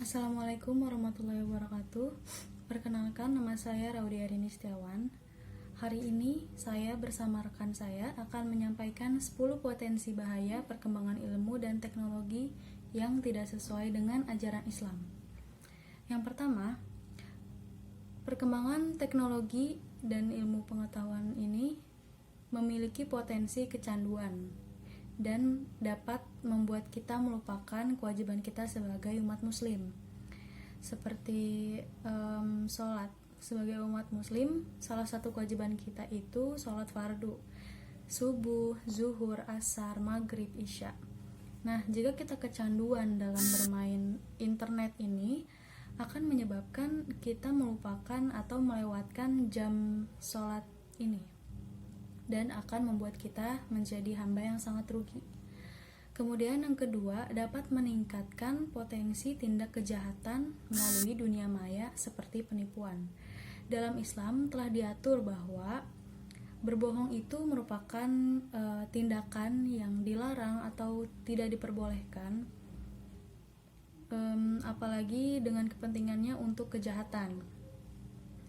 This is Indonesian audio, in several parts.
Assalamualaikum warahmatullahi wabarakatuh. Perkenalkan, nama saya Raudi Arini Setiawan. Hari ini saya bersama rekan saya akan menyampaikan 10 potensi bahaya perkembangan ilmu dan teknologi yang tidak sesuai dengan ajaran Islam. Yang pertama, perkembangan teknologi dan ilmu pengetahuan ini memiliki potensi kecanduan dan dapat membuat kita melupakan kewajiban kita sebagai umat muslim, seperti sholat. Sebagai umat muslim, salah satu kewajiban kita itu sholat fardu, subuh, zuhur, asar, maghrib, isya. Nah, jika kita kecanduan dalam bermain internet ini akan menyebabkan kita melupakan atau melewatkan jam sholat ini, dan akan membuat kita menjadi hamba yang sangat rugi. Kemudian yang kedua, dapat meningkatkan potensi tindak kejahatan melalui dunia maya seperti penipuan. Dalam Islam telah diatur bahwa berbohong itu merupakan tindakan yang dilarang atau tidak diperbolehkan, apalagi dengan kepentingannya untuk kejahatan.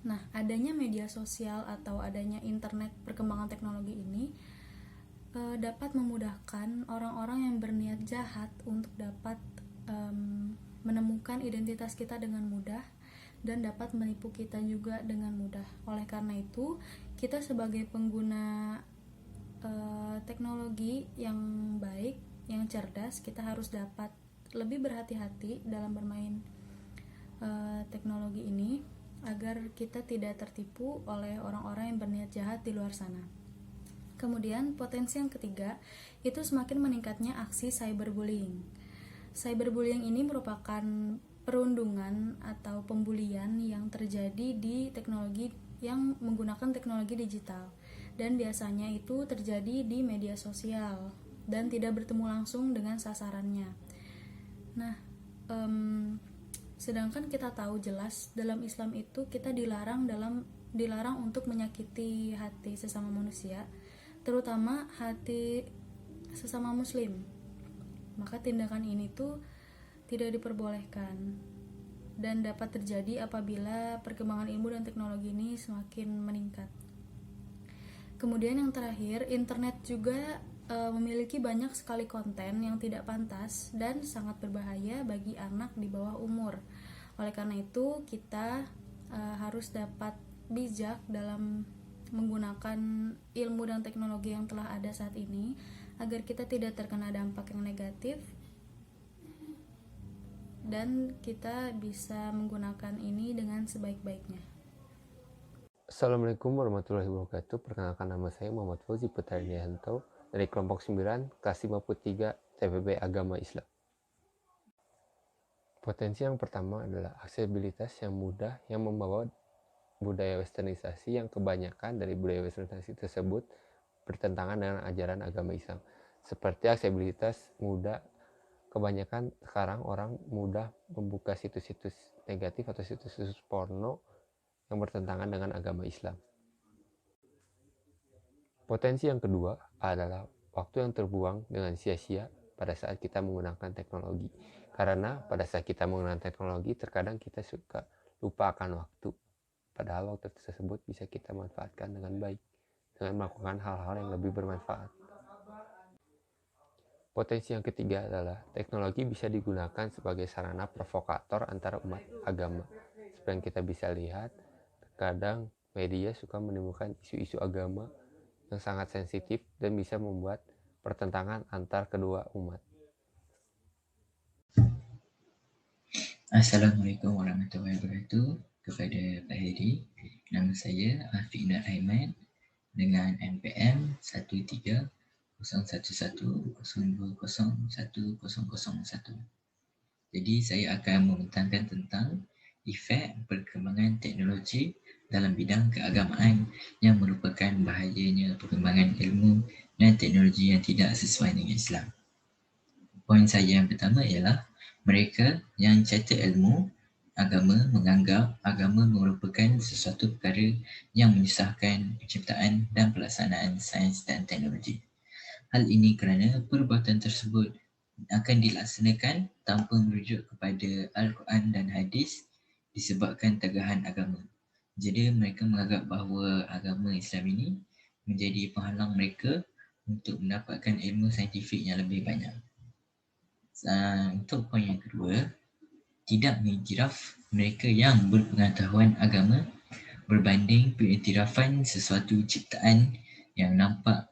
Nah, adanya media sosial atau adanya internet, perkembangan teknologi ini dapat memudahkan orang-orang yang berniat jahat untuk dapat menemukan identitas kita dengan mudah dan dapat menipu kita juga dengan mudah. Oleh karena itu, kita sebagai pengguna teknologi yang baik, yang cerdas, kita harus dapat lebih berhati-hati dalam bermain teknologi ini agar kita tidak tertipu oleh orang-orang yang berniat jahat di luar sana. Kemudian potensi yang ketiga itu semakin meningkatnya aksi cyberbullying. Cyberbullying ini merupakan perundungan atau pembulian yang terjadi di teknologi yang menggunakan teknologi digital, dan biasanya itu terjadi di media sosial dan tidak bertemu langsung dengan sasarannya. Nah, sedangkan kita tahu jelas dalam Islam itu kita dilarang untuk menyakiti hati sesama manusia, terutama hati sesama muslim. Maka tindakan ini tuh tidak diperbolehkan dan dapat terjadi apabila perkembangan ilmu dan teknologi ini semakin meningkat. Kemudian yang terakhir, internet juga memiliki banyak sekali konten yang tidak pantas dan sangat berbahaya bagi anak di bawah umur. Oleh karena itu, kita harus dapat bijak dalam menggunakan ilmu dan teknologi yang telah ada saat ini agar kita tidak terkena dampak yang negatif dan kita bisa menggunakan ini dengan sebaik-baiknya. Assalamualaikum warahmatullahi wabarakatuh. Perkenalkan, nama saya Muhammad Fauzi Putardianto dari kelompok 9 kelas 53 TPB Agama Islam. Potensi yang pertama adalah aksesibilitas yang mudah yang membawa budaya westernisasi yang kebanyakan dari budaya westernisasi tersebut bertentangan dengan ajaran agama Islam. Seperti aksesibilitas mudah, kebanyakan sekarang orang mudah membuka situs-situs negatif atau situs-situs porno yang bertentangan dengan agama Islam. Potensi yang kedua adalah waktu yang terbuang dengan sia-sia pada saat kita menggunakan teknologi. Karena pada saat kita menggunakan teknologi, terkadang kita suka lupa akan waktu. Padahal waktu tersebut bisa kita manfaatkan dengan baik, dengan melakukan hal-hal yang lebih bermanfaat. Potensi yang ketiga adalah teknologi bisa digunakan sebagai sarana provokator antara umat agama. Seperti yang kita bisa lihat, terkadang media suka menimbulkan isu-isu agama yang sangat sensitif dan bisa membuat pertentangan antar kedua umat. Assalamualaikum warahmatullahi wabarakatuh. Kepada Pak Hedi, nama saya Afiq Nur Aiman dengan NPM 1301102001. Jadi saya akan membentangkan tentang efek perkembangan teknologi dalam bidang keagamaan yang merupakan bahayanya perkembangan ilmu dan teknologi yang tidak sesuai dengan Islam. Poin saya yang pertama ialah mereka yang cetek ilmu agama menganggap agama merupakan sesuatu perkara yang menyusahkan penciptaan dan pelaksanaan sains dan teknologi. Hal ini kerana perbuatan tersebut akan dilaksanakan tanpa merujuk kepada Al-Quran dan hadis disebabkan tegahan agama. Jadi mereka menganggap bahawa agama Islam ini menjadi penghalang mereka untuk mendapatkan ilmu saintifik yang lebih banyak. Untuk poin yang kedua, tidak mengiktiraf mereka yang berpengetahuan agama berbanding pengiktirafan sesuatu ciptaan yang nampak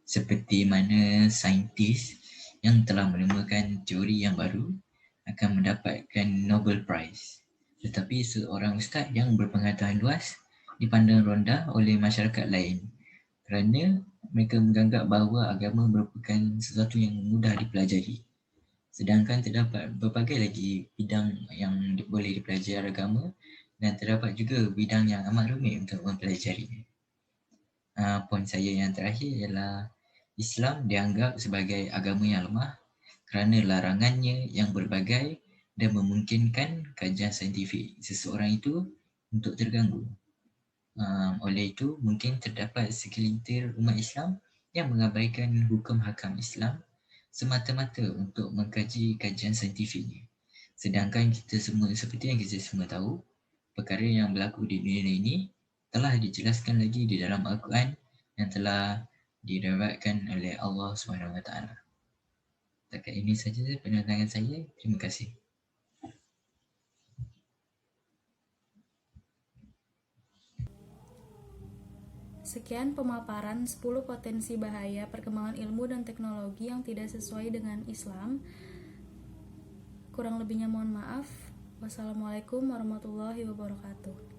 seperti mana saintis yang telah menemukan teori yang baru akan mendapatkan Nobel Prize. Tetapi seorang ustaz yang berpengetahuan luas dipandang rendah oleh masyarakat lain kerana mereka menganggap bahawa agama merupakan sesuatu yang mudah dipelajari. Sedangkan terdapat berbagai lagi bidang yang boleh dipelajari agama dan terdapat juga bidang yang amat rumit untuk mempelajarinya. Poin saya yang terakhir ialah Islam dianggap sebagai agama yang lemah kerana larangannya yang berbagai dan memungkinkan kajian saintifik seseorang itu untuk terganggu. Oleh itu, mungkin terdapat segelintir umat Islam yang mengabaikan hukum hakam Islam semata-mata untuk mengkaji kajian saintifiknya. Sedangkan kita semua, seperti yang kita semua tahu, perkara yang berlaku di dunia ini telah dijelaskan lagi di dalam Al-Quran yang telah diriwayatkan oleh Allah SWT. Setakat ini saja penerangan saya. Terima kasih. Sekian pemaparan 10 potensi bahaya perkembangan ilmu dan teknologi yang tidak sesuai dengan Islam. Kurang lebihnya mohon maaf. Wassalamualaikum warahmatullahi wabarakatuh.